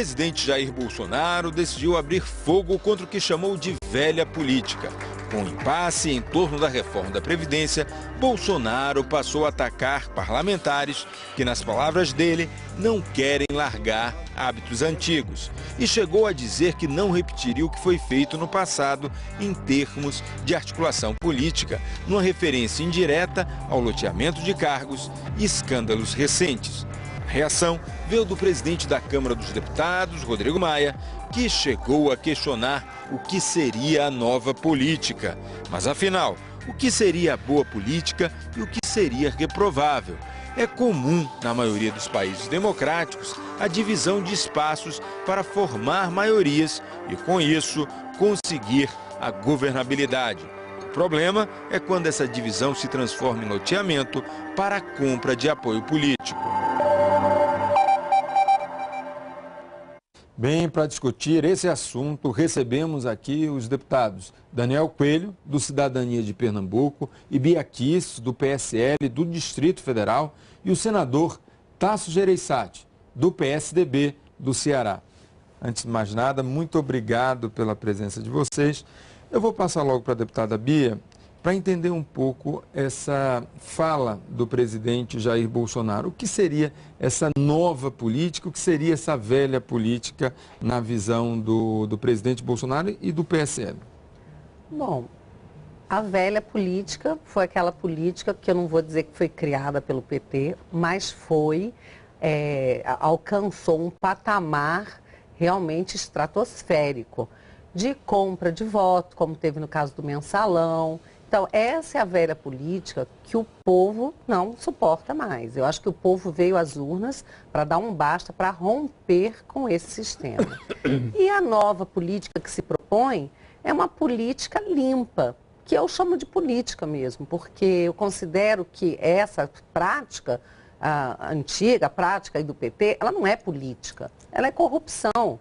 presidente Jair Bolsonaro decidiu abrir fogo contra o que chamou de velha política. Com o impasse em torno da reforma da Previdência, Bolsonaro passou a atacar parlamentares que, nas palavras dele, não querem largar hábitos antigos. E chegou a dizer que não repetiria o que foi feito no passado em termos de articulação política, numa referência indireta ao loteamento de cargos e escândalos recentes. A reação veio do presidente da Câmara dos Deputados, Rodrigo Maia, que chegou a questionar o que seria a nova política. Mas afinal, o que seria a boa política e o que seria reprovável? É comum, na maioria dos países democráticos, a divisão de espaços para formar maiorias e, com isso, conseguir a governabilidade. O problema é quando essa divisão se transforma em loteamento para a compra de apoio político. Bem, para discutir esse assunto, recebemos aqui os deputados Daniel Coelho, do Cidadania de Pernambuco, e Bia Kicis, do PSL do Distrito Federal, e o senador Tasso Gereissati, do PSDB do Ceará. Antes de mais nada, muito obrigado pela presença de vocês. Eu vou passar logo para a deputada Bia, para entender um pouco essa fala do presidente Jair Bolsonaro. O que seria essa nova política, o que seria essa velha política na visão do presidente Bolsonaro e do PSL? Bom, a velha política foi aquela política que eu não vou dizer que foi criada pelo PT, mas alcançou um patamar realmente estratosférico de compra de voto, como teve no caso do mensalão. Então, essa é a velha política que o povo não suporta mais. Eu acho que o povo veio às urnas para dar um basta, para romper com esse sistema. E a nova política que se propõe é uma política limpa, que eu chamo de política mesmo, porque eu considero que essa prática, a antiga prática do PT, ela não é política, ela é corrupção.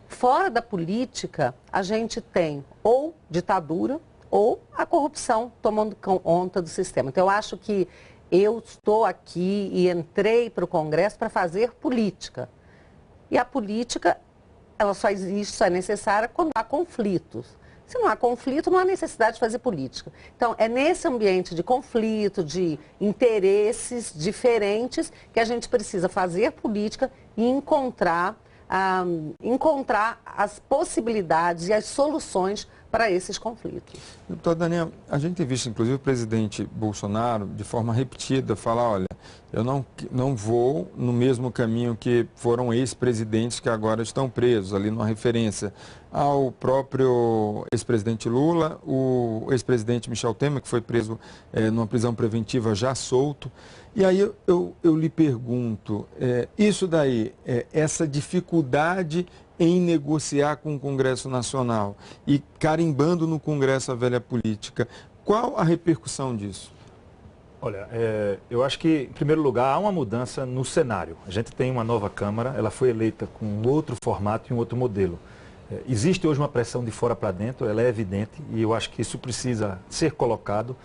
Fora da política, a gente tem ou ditadura, ou a corrupção tomando conta do sistema. Então, eu acho que eu estou aqui e entrei para o Congresso para fazer política. E a política, ela só existe, só é necessária quando há conflitos. Se não há conflito, não há necessidade de fazer política. Então, é nesse ambiente de conflito, de interesses diferentes, que a gente precisa fazer política e encontrar as possibilidades e as soluções para esses conflitos. Deputado Daniel, a gente tem visto, inclusive, o presidente Bolsonaro, de forma repetida, falar, olha, eu não vou no mesmo caminho que foram ex-presidentes que agora estão presos, ali numa referência ao próprio ex-presidente Lula, o ex-presidente Michel Temer, que foi preso numa prisão preventiva já solto. E aí eu lhe pergunto, isso daí, essa dificuldade em negociar com o Congresso Nacional e carimbando no Congresso a velha política, qual a repercussão disso? Olha, eu acho que, em primeiro lugar, há uma mudança no cenário. A gente tem uma nova Câmara, ela foi eleita com um outro formato e um outro modelo. Existe hoje uma pressão de fora para dentro, ela é evidente, e eu acho que isso precisa ser colocado.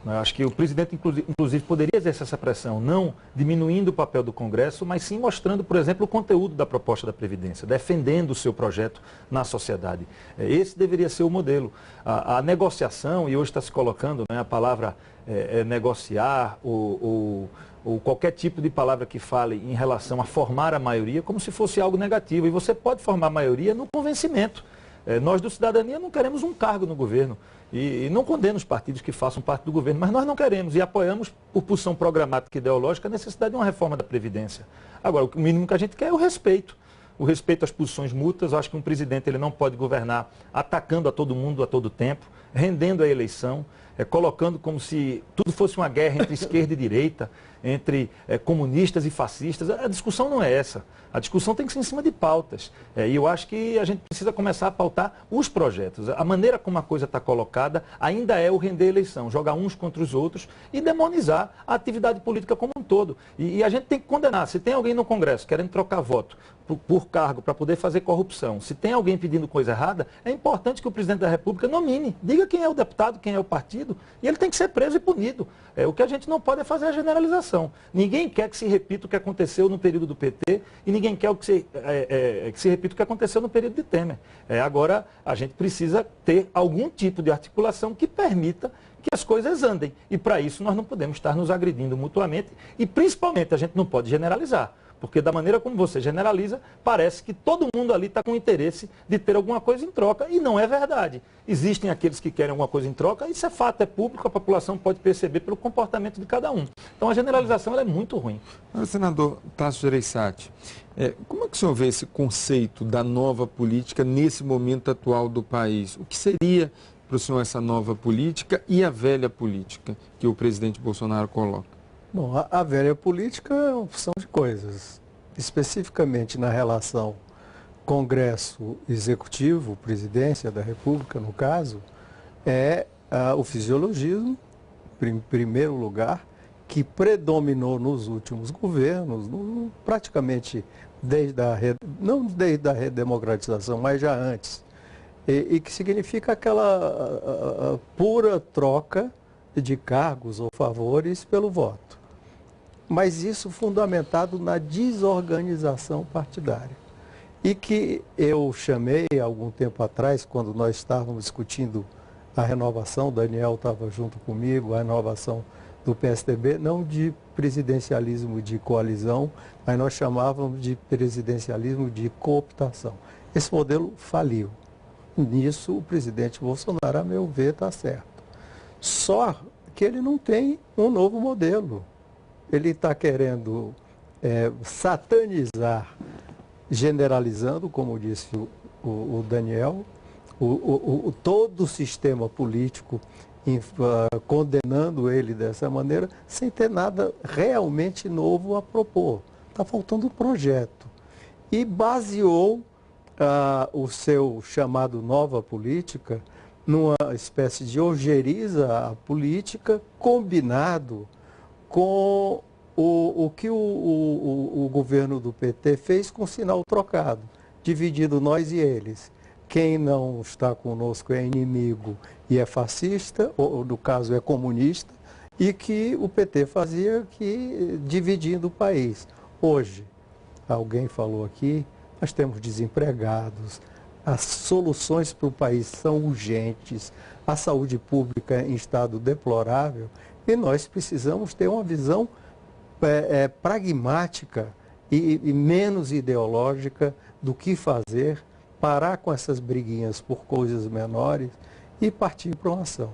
Eu acho que o presidente, inclusive, poderia exercer essa pressão, não diminuindo o papel do Congresso, mas sim mostrando, por exemplo, o conteúdo da proposta da Previdência, defendendo o seu projeto na sociedade. Esse deveria ser o modelo. A negociação, e hoje está se colocando, né, a palavra negociar ou qualquer tipo de palavra que fale em relação a formar a maioria, como se fosse algo negativo. E você pode formar a maioria no convencimento. Nós do Cidadania não queremos um cargo no governo. E não condeno os partidos que façam parte do governo, mas nós não queremos e apoiamos, por pulsão programática e ideológica, a necessidade de uma reforma da Previdência. Agora, o mínimo que a gente quer é o respeito às posições mútuas. Eu acho que um presidente ele não pode governar atacando a todo mundo a todo tempo, rendendo a eleição, colocando como se tudo fosse uma guerra entre esquerda e direita, entre comunistas e fascistas. A discussão não é essa. A discussão tem que ser em cima de pautas. E eu acho que a gente precisa começar a pautar os projetos. A maneira como a coisa está colocada ainda é o render a eleição, jogar uns contra os outros e demonizar a atividade política como um todo. E a gente tem que condenar. Se tem alguém no Congresso querendo trocar voto por cargo para poder fazer corrupção, se tem alguém pedindo coisa errada, é importante que o presidente da República nomine. Diga quem é o deputado, quem é o partido, bandido. E ele tem que ser preso e punido. O que a gente não pode é fazer a generalização. Ninguém quer que se repita o que aconteceu no período do PT e ninguém quer que se repita o que aconteceu no período de Temer. Agora, a gente precisa ter algum tipo de articulação que permita que as coisas andem. E para isso nós não podemos estar nos agredindo mutuamente e principalmente a gente não pode generalizar. Porque da maneira como você generaliza, parece que todo mundo ali está com interesse de ter alguma coisa em troca, e não é verdade. Existem aqueles que querem alguma coisa em troca, isso é fato, é público, a população pode perceber pelo comportamento de cada um. Então a generalização ela é muito ruim. Senador Tasso Gereissati, como é que o senhor vê esse conceito da nova política nesse momento atual do país? O que seria para o senhor essa nova política e a velha política que o presidente Bolsonaro coloca? Bom, a velha política é uma opção de coisas, especificamente na relação Congresso Executivo, Presidência da República, no caso, é o fisiologismo, em primeiro lugar, que predominou nos últimos governos, praticamente não desde a redemocratização, mas já antes, e que significa aquela pura troca de cargos ou favores pelo voto. Mas isso fundamentado na desorganização partidária. E que eu chamei algum tempo atrás, quando nós estávamos discutindo a renovação, o Daniel estava junto comigo, a renovação do PSDB, não de presidencialismo de coalizão, mas nós chamávamos de presidencialismo de cooptação. Esse modelo faliu. Nisso o presidente Bolsonaro, a meu ver, está certo. Só que ele não tem um novo modelo. Ele está querendo satanizar, generalizando, como disse o Daniel, todo o sistema político, condenando ele dessa maneira, sem ter nada realmente novo a propor. Está faltando um projeto. E baseou o seu chamado nova política numa espécie de ojeriza política combinado com o que o governo do PT fez com sinal trocado, dividido nós e eles. Quem não está conosco é inimigo e é fascista, ou no caso é comunista, e que o PT fazia dividindo o país. Hoje, alguém falou aqui, nós temos desempregados, as soluções para o país são urgentes, a saúde pública em estado deplorável, e nós precisamos ter uma visão pragmática e menos ideológica do que fazer, parar com essas briguinhas por coisas menores e partir para uma ação.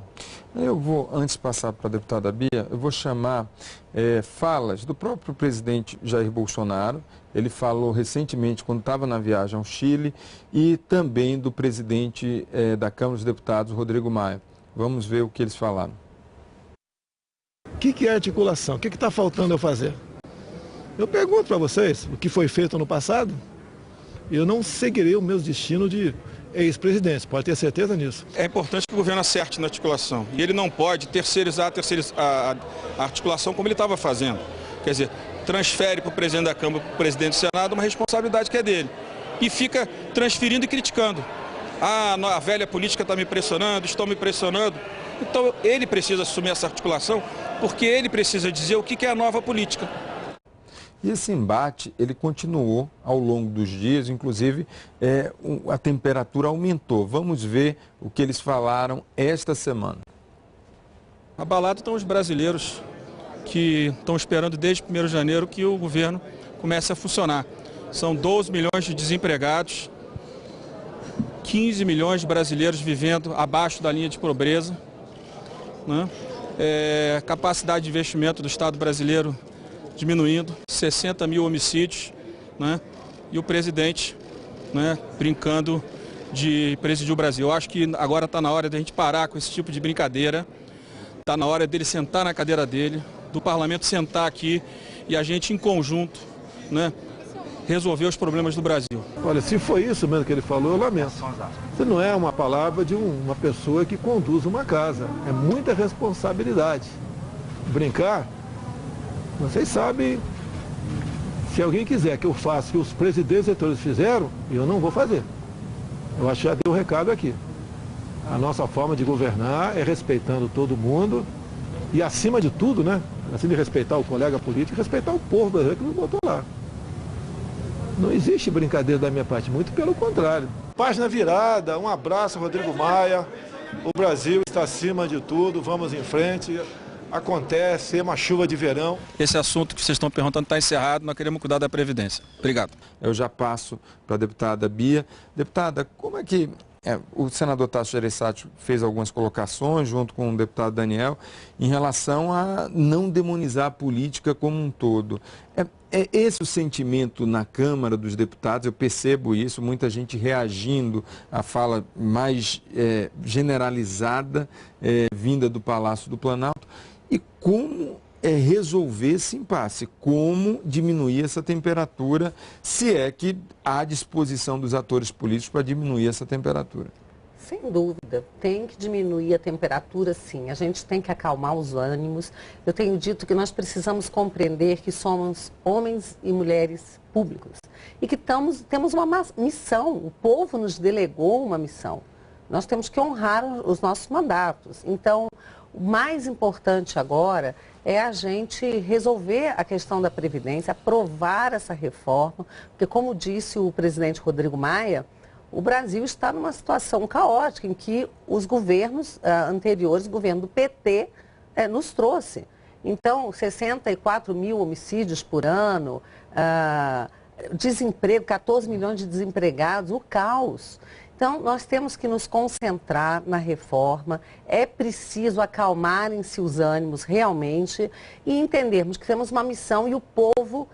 Eu vou, antes de passar para a deputada Bia, eu vou chamar falas do próprio presidente Jair Bolsonaro. Ele falou recentemente, quando estava na viagem ao Chile, e também do presidente da Câmara dos Deputados, Rodrigo Maia. Vamos ver o que eles falaram. O que é articulação? O que está faltando eu fazer? Eu pergunto para vocês o que foi feito no passado. Eu não seguirei o meu destino de ex-presidente, pode ter certeza nisso. É importante que o governo acerte na articulação. E ele não pode terceirizar a articulação como ele estava fazendo. Quer dizer, transfere para o presidente da Câmara, para o presidente do Senado, uma responsabilidade que é dele. E fica transferindo e criticando. A velha política está me pressionando, estão me pressionando. Então ele precisa assumir essa articulação, porque ele precisa dizer o que é a nova política. E esse embate, ele continuou ao longo dos dias, inclusive a temperatura aumentou. Vamos ver o que eles falaram esta semana. Abalados estão os brasileiros que estão esperando desde 1º de janeiro que o governo comece a funcionar. São 12 milhões de desempregados, 15 milhões de brasileiros vivendo abaixo da linha de pobreza, né? Capacidade de investimento do Estado brasileiro diminuindo, 60 mil homicídios, né? E o presidente, né, brincando de presidir o Brasil. Eu acho que agora está na hora de a gente parar com esse tipo de brincadeira, está na hora dele sentar na cadeira dele, do parlamento sentar aqui e a gente em conjunto, né, resolver os problemas do Brasil. Olha, se foi isso mesmo que ele falou, eu lamento. Isso não é uma palavra de uma pessoa que conduz uma casa, é muita responsabilidade. Brincar, vocês sabem, se alguém quiser que eu faça o que os presidentes eleitores fizeram, eu não vou fazer. Eu acho que já dei o recado aqui. A nossa forma de governar é respeitando todo mundo e, acima de tudo, né? Assim de respeitar o colega político, respeitar o povo brasileiro que nos botou lá. Não existe brincadeira da minha parte, muito pelo contrário. Página virada, um abraço, Rodrigo Maia. O Brasil está acima de tudo, vamos em frente. Acontece, é uma chuva de verão. Esse assunto que vocês estão perguntando está encerrado, nós queremos cuidar da Previdência. Obrigado. Eu já passo para a deputada Bia. Deputada, como é que o senador Tasso Gereissati fez algumas colocações, junto com o deputado Daniel, em relação a não demonizar a política como um todo. É esse o sentimento na Câmara dos Deputados, eu percebo isso, muita gente reagindo à fala mais generalizada vinda do Palácio do Planalto. E como resolver esse impasse, como diminuir essa temperatura, se é que há disposição dos atores políticos para diminuir essa temperatura. Sem dúvida, tem que diminuir a temperatura, sim. A gente tem que acalmar os ânimos. Eu tenho dito que nós precisamos compreender que somos homens e mulheres públicos e que temos uma missão. O povo nos delegou uma missão. Nós temos que honrar os nossos mandatos. Então, o mais importante agora é a gente resolver a questão da Previdência, aprovar essa reforma, porque, como disse o presidente Rodrigo Maia, o Brasil está numa situação caótica em que os governos anteriores, o governo do PT, nos trouxe. Então, 64 mil homicídios por ano, desemprego, 14 milhões de desempregados, o caos. Então, nós temos que nos concentrar na reforma, é preciso acalmarem-se os ânimos realmente e entendermos que temos uma missão e o povo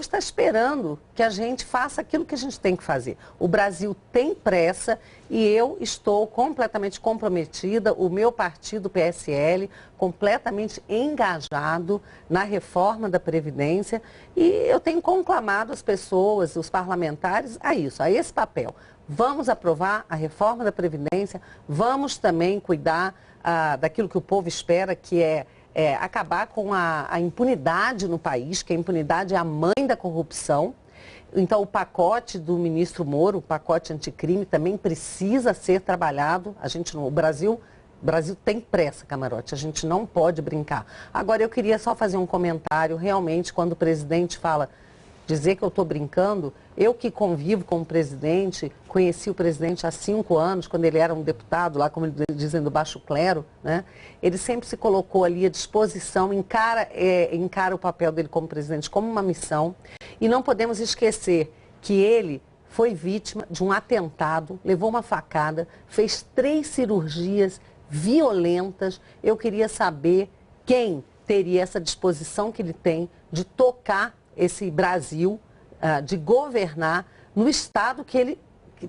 está esperando que a gente faça aquilo que a gente tem que fazer. O Brasil tem pressa e eu estou completamente comprometida, o meu partido, o PSL, completamente engajado na reforma da Previdência e eu tenho conclamado as pessoas, os parlamentares a isso, a esse papel. Vamos aprovar a reforma da Previdência, vamos também cuidar daquilo que o povo espera, que é acabar com a impunidade no país, que a impunidade é a mãe da corrupção. Então, o pacote do ministro Moro, o pacote anticrime, também precisa ser trabalhado. O Brasil tem pressa, Camarote, a gente não pode brincar. Agora, eu queria só fazer um comentário, realmente, quando o presidente fala... Dizer que eu estou brincando, eu que convivo com o presidente, conheci o presidente há 5 anos, quando ele era um deputado lá, como eles dizem, do baixo clero, né? Ele sempre se colocou ali à disposição, encara o papel dele como presidente como uma missão. E não podemos esquecer que ele foi vítima de um atentado, levou uma facada, fez 3 cirurgias violentas. Eu queria saber quem teria essa disposição que ele tem de tocar esse Brasil, de governar no estado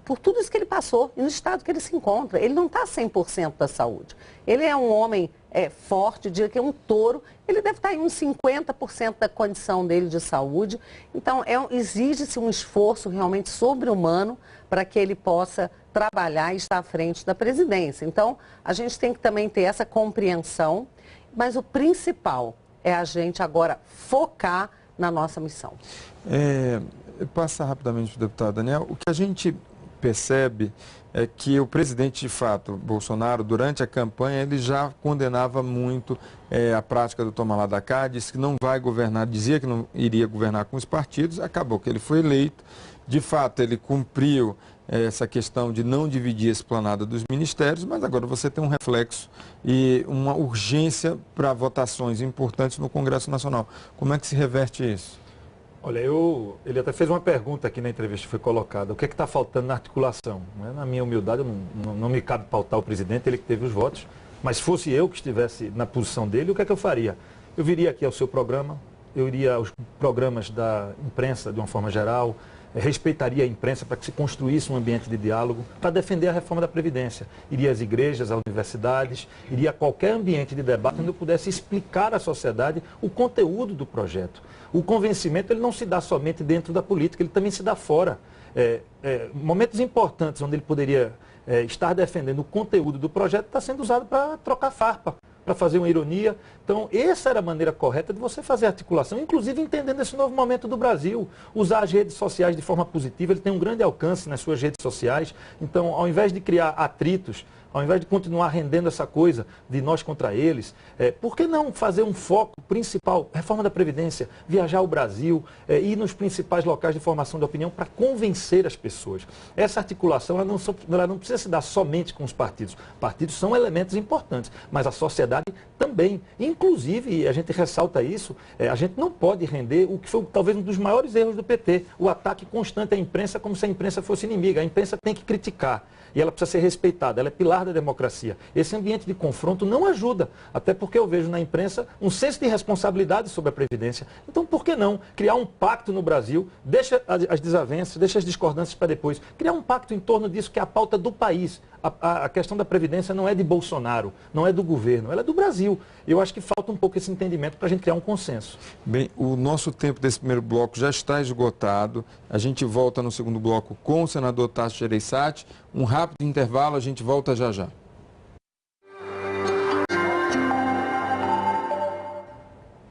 por tudo isso que ele passou e no estado que ele se encontra. Ele não está 100% da saúde. Ele é um homem forte, diria que é um touro, ele deve estar em uns 50% da condição dele de saúde. Então, exige-se um esforço realmente sobre-humano para que ele possa trabalhar e estar à frente da presidência. Então, a gente tem que também ter essa compreensão, mas o principal é a gente agora focar na nossa missão. Passar rapidamente para o deputado Daniel, o que a gente percebe é que o presidente, de fato, Bolsonaro, durante a campanha, ele já condenava muito a prática do toma lá da cá, disse que não vai governar, dizia que não iria governar com os partidos, acabou que ele foi eleito, de fato ele cumpriu essa questão de não dividir a esplanada dos ministérios, mas agora você tem um reflexo e uma urgência para votações importantes no Congresso Nacional. Como é que se reverte isso? Olha, ele até fez uma pergunta aqui na entrevista que foi colocada. O que é que está faltando na articulação? Na minha humildade, não me cabe pautar o presidente, ele que teve os votos, mas fosse eu que estivesse na posição dele, o que é que eu faria? Eu viria aqui ao seu programa, eu iria aos programas da imprensa de uma forma geral, respeitaria a imprensa para que se construísse um ambiente de diálogo para defender a reforma da Previdência. Iria às igrejas, às universidades, iria a qualquer ambiente de debate onde eu pudesse explicar à sociedade o conteúdo do projeto. O convencimento ele não se dá somente dentro da política, ele também se dá fora. Momentos importantes onde ele poderia estar defendendo o conteúdo do projeto está sendo usado para trocar farpa, para fazer uma ironia. Então, essa era a maneira correta de você fazer articulação, inclusive entendendo esse novo momento do Brasil. Usar as redes sociais de forma positiva, ele tem um grande alcance nas suas redes sociais. Então, ao invés de criar atritos, ao invés de continuar rendendo essa coisa de nós contra eles, por que não fazer um foco principal, reforma da Previdência, viajar ao Brasil, ir nos principais locais de formação de opinião para convencer as pessoas. Essa articulação ela não precisa se dar somente com os partidos. Partidos são elementos importantes, mas a sociedade também. Inclusive, e a gente ressalta isso, a gente não pode render o que foi talvez um dos maiores erros do PT, o ataque constante à imprensa como se a imprensa fosse inimiga. A imprensa tem que criticar. E ela precisa ser respeitada, ela é pilar da democracia. Esse ambiente de confronto não ajuda, até porque eu vejo na imprensa um senso de responsabilidade sobre a Previdência. Então, por que não criar um pacto no Brasil, deixa as desavenças, deixa as discordâncias para depois, criar um pacto em torno disso que é a pauta do país. A questão da Previdência não é de Bolsonaro, não é do governo, ela é do Brasil. Eu acho que falta um pouco esse entendimento para a gente criar um consenso. Bem, o nosso tempo desse primeiro bloco já está esgotado. A gente volta no segundo bloco com o senador Tasso Gereissati. Um rápido intervalo, a gente volta já já.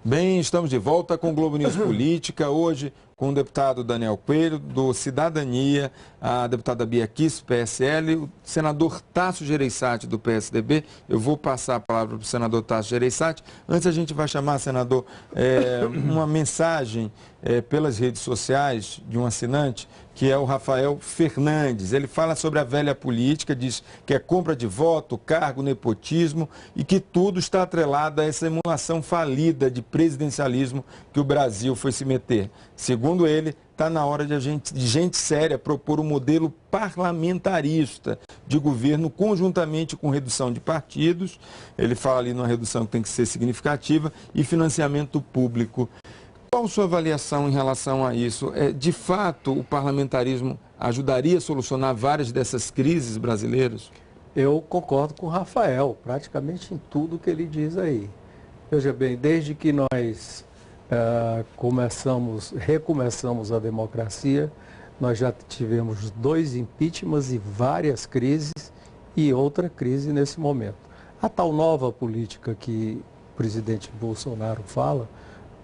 Bem, estamos de volta com o Globo News Política, hoje com o deputado Daniel Coelho, do Cidadania, a deputada Bia Kicis, PSL, o senador Tasso Gereissati, do PSDB. Eu vou passar a palavra para o senador Tasso Gereissati. Antes a gente vai chamar, senador, uma mensagem pelas redes sociais de um assinante, que é o Rafael Fernandes. Ele fala sobre a velha política, diz que é compra de voto, cargo, nepotismo e que tudo está atrelado a essa emulação falida de presidencialismo que o Brasil foi se meter. Segundo ele, está na hora de gente séria propor um modelo parlamentarista de governo conjuntamente com redução de partidos. Ele fala ali numa redução que tem que ser significativa e financiamento público. Qual a sua avaliação em relação a isso? De fato, o parlamentarismo ajudaria a solucionar várias dessas crises brasileiras? Eu concordo com o Rafael, praticamente em tudo que ele diz aí. Veja bem, desde que nós recomeçamos a democracia, nós já tivemos 2 impeachments e várias crises e outra crise nesse momento. A tal nova política que o presidente Bolsonaro fala,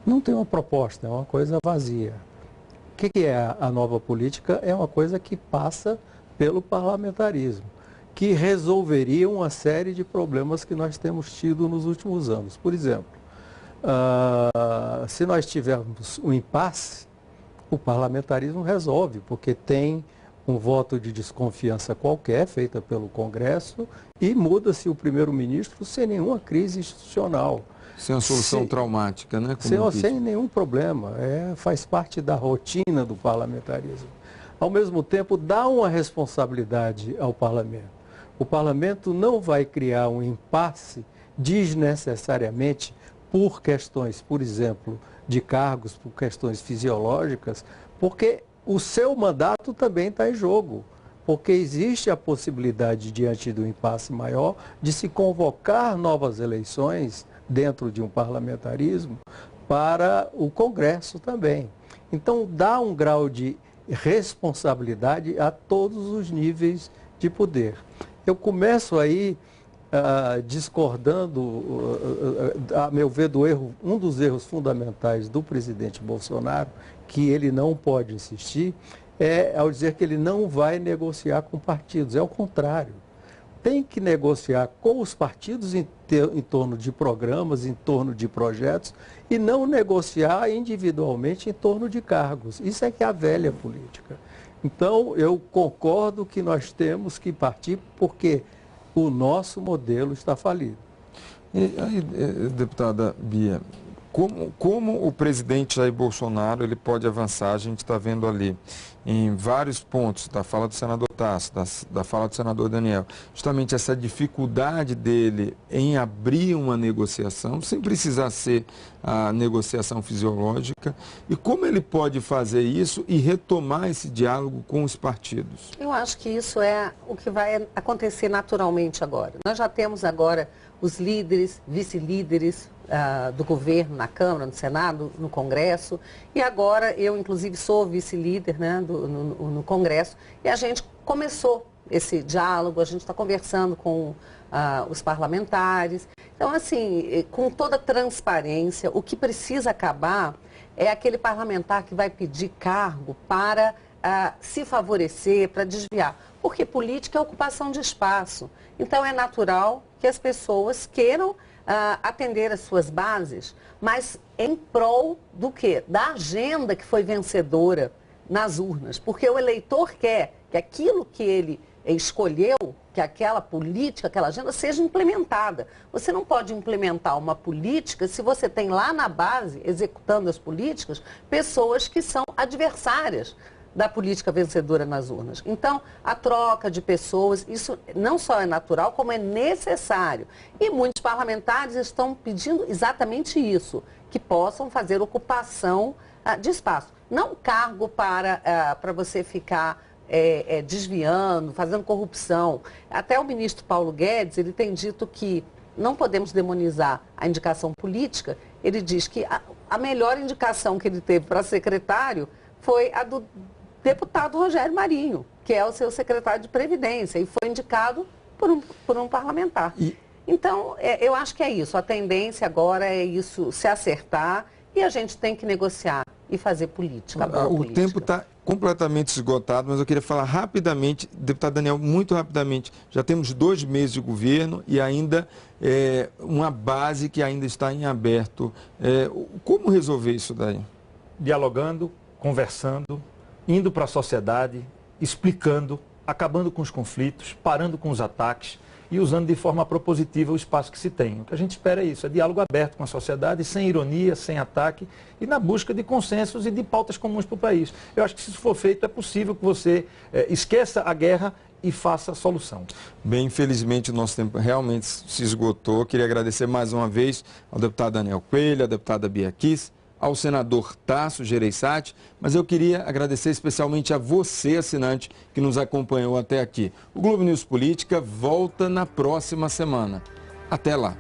não tem uma proposta, é uma coisa vazia. O que é a nova política? É uma coisa que passa pelo parlamentarismo, que resolveria uma série de problemas que nós temos tido nos últimos anos. Por exemplo, se nós tivermos um impasse, o parlamentarismo resolve, porque tem um voto de desconfiança qualquer, feita pelo Congresso, e muda-se o primeiro-ministro sem nenhuma crise institucional. Sem uma solução traumática, né? Sem nenhum problema. Faz parte da rotina do parlamentarismo. Ao mesmo tempo, dá uma responsabilidade ao parlamento. O parlamento não vai criar um impasse desnecessariamente por questões, por exemplo, de cargos, por questões fisiológicas, porque o seu mandato também está em jogo. Porque existe a possibilidade, diante do impasse maior, de se convocar novas eleições dentro de um parlamentarismo para o Congresso também. Então, dá um grau de responsabilidade a todos os níveis de poder. Eu começo aí discordando, a meu ver, um dos erros fundamentais do presidente Bolsonaro, que ele não pode insistir, ao dizer que ele não vai negociar com partidos. É o contrário. Tem que negociar com os partidos em torno de programas, em torno de projetos, e não negociar individualmente em torno de cargos. Isso é que é a velha política. Então, eu concordo que nós temos que partir porque o nosso modelo está falido. E aí, deputada Bia, como o presidente Jair Bolsonaro ele pode avançar? A gente está vendo ali em vários pontos, da fala do senador Tasso, da fala do senador Daniel, justamente essa dificuldade dele em abrir uma negociação, sem precisar ser a negociação fisiológica, e como ele pode fazer isso e retomar esse diálogo com os partidos? Eu acho que isso é o que vai acontecer naturalmente agora. Nós já temos agora os líderes, vice-líderes do governo na Câmara, no Senado, no Congresso, e agora eu, inclusive, sou vice-líder, né, no Congresso, e a gente começou esse diálogo, a gente está conversando com os parlamentares, Então, assim, com toda transparência, o que precisa acabar é aquele parlamentar que vai pedir cargo para se favorecer, para desviar. Porque política é ocupação de espaço. Então, é natural que as pessoas queiram atender as suas bases, mas em prol do quê? Da agenda que foi vencedora nas urnas. Porque o eleitor quer que aquilo que ele escolheu, que aquela política, aquela agenda seja implementada. Você não pode implementar uma política se você tem lá na base, executando as políticas, pessoas que são adversárias da política vencedora nas urnas. Então, a troca de pessoas, isso não só é natural, como é necessário. E muitos parlamentares estão pedindo exatamente isso, que possam fazer ocupação de espaço. Não cargo para você ficar desviando, fazendo corrupção. Até o ministro Paulo Guedes, ele tem dito que não podemos demonizar a indicação política. Ele diz que a melhor indicação que ele teve para secretário foi a do deputado Rogério Marinho, que é o seu secretário de Previdência, e foi indicado por um parlamentar. Então, eu acho que é isso. A tendência agora é isso, se acertar, e a gente tem que negociar e fazer política. O tempo está completamente esgotado, mas eu queria falar rapidamente, deputado Daniel, muito rapidamente. Já temos 2 meses de governo e ainda uma base que ainda está em aberto. Como resolver isso daí? Dialogando, conversando, indo para a sociedade, explicando, acabando com os conflitos, parando com os ataques e usando de forma propositiva o espaço que se tem. O que a gente espera é isso, é diálogo aberto com a sociedade, sem ironia, sem ataque e na busca de consensos e de pautas comuns para o país. Eu acho que se isso for feito, é possível que você esqueça a guerra e faça a solução. Bem, infelizmente o nosso tempo realmente se esgotou. Queria agradecer mais uma vez ao deputado Daniel Coelho, à deputada Bia Kiss, ao senador Tasso Gereissati, mas eu queria agradecer especialmente a você, assinante, que nos acompanhou até aqui. O Globo News Política volta na próxima semana. Até lá.